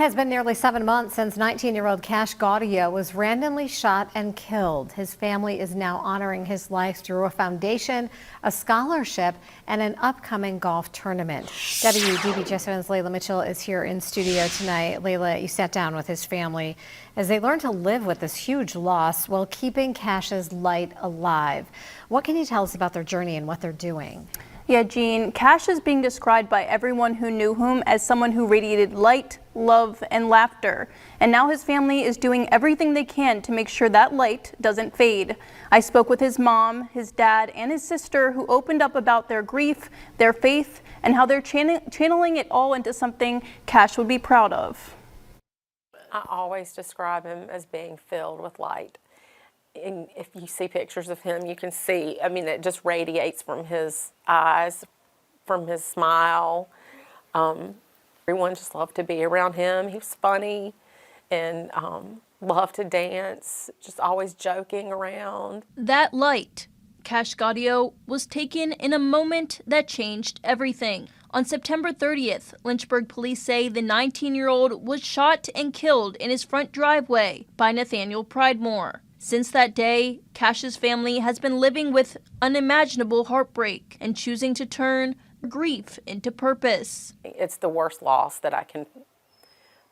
It has been nearly 7 months since 19-year-old Cash Gaudio was randomly shot and killed. His family is now honoring his life through a foundation, a scholarship, and an upcoming golf tournament. WDBJ7's Layla Mitchell is here in studio tonight. Layla, you sat down with his family as they learn to live with this huge loss while keeping Cash's light alive. What can you tell us about their journey and what they're doing? Yeah, Jean, Cash is being described by everyone who knew him as someone who radiated light, love, and laughter. And now his family is doing everything they can to make sure that light doesn't fade. I spoke with his mom, his dad, and his sister, who opened up about their grief, their faith, and how they're channeling it all into something Cash would be proud of. I always describe him as being filled with light. And if you see pictures of him, you can see, I mean, it just radiates from his eyes, from his smile. Everyone just loved to be around him. He was funny and loved to dance, just always joking around. That light, Cash Gaudio, was taken in a moment that changed everything. On September 30th, Lynchburg police say the 19-year-old was shot and killed in his front driveway by Nathaniel Pridemore. Since that day, Cash's family has been living with unimaginable heartbreak and choosing to turn grief into purpose. It's the worst loss that I can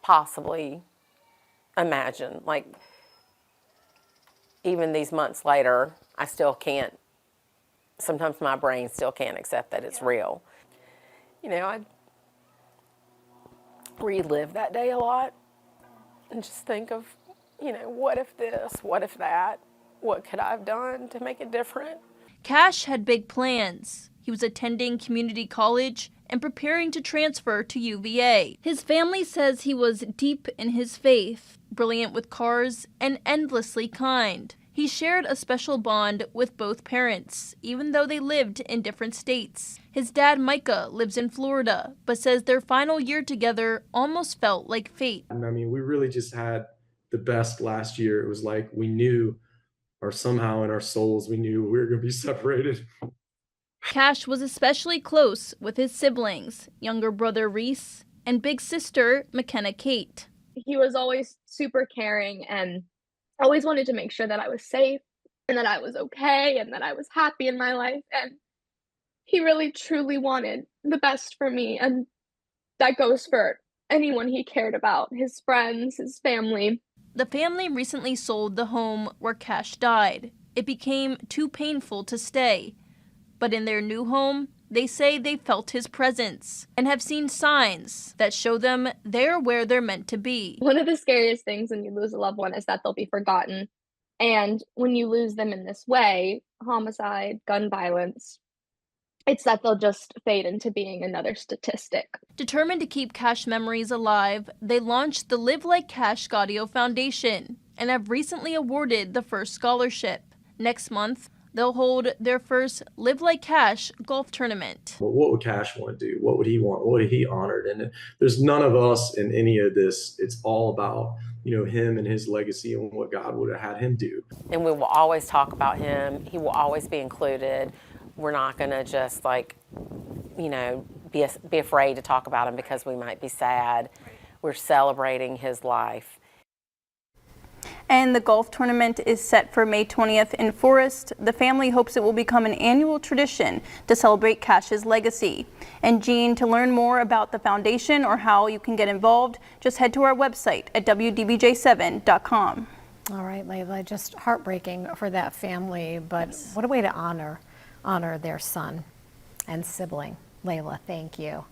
possibly imagine. Like, even these months later, I still can't, sometimes my brain still can't accept that it's real. You know, I relive that day a lot and just think of, you know, what if this, what if that, what could I have done to make it different? Cash had big plans. He was attending community college and preparing to transfer to UVA. His family says he was deep in his faith, brilliant with cars, and endlessly kind. He shared a special bond with both parents, even though they lived in different states. His dad, Micah, lives in Florida, but says their final year together almost felt like fate. I mean, we really just had the best last year. It was like we knew, or somehow in our souls, we knew we were going to be separated. Cash was especially close with his siblings, younger brother Reese and big sister McKenna Kate. He was always super caring and always wanted to make sure that I was safe and that I was okay and that I was happy in my life. And he really truly wanted the best for me. And that goes for anyone he cared about, his friends, his family. The family recently sold the home where Cash died. It became too painful to stay. But in their new home, they say they felt his presence and have seen signs that show them they're where they're meant to be. One of the scariest things when you lose a loved one is that they'll be forgotten. And when you lose them in this way, homicide, gun violence, it's that they'll just fade into being another statistic. Determined to keep Cash memories alive, they launched the Live Like Cash Gaudio Foundation and have recently awarded the first scholarship. Next month, they'll hold their first Live Like Cash golf tournament. Well, what would Cash want to do? What would he want? What would he honored? And there's none of us in any of this. It's all about, you know, him and his legacy and what God would have had him do. And we will always talk about him. He will always be included. We're not going to just, like, you know, be afraid to talk about him because we might be sad. We're celebrating his life. And the golf tournament is set for May 20th in Forest. The family hopes it will become an annual tradition to celebrate Cash's legacy. And Jean, to learn more about the foundation or how you can get involved, just head to our website at WDBJ7.com. All right, Layla, just heartbreaking for that family, but what a way to honor their son and sibling. Layla, thank you.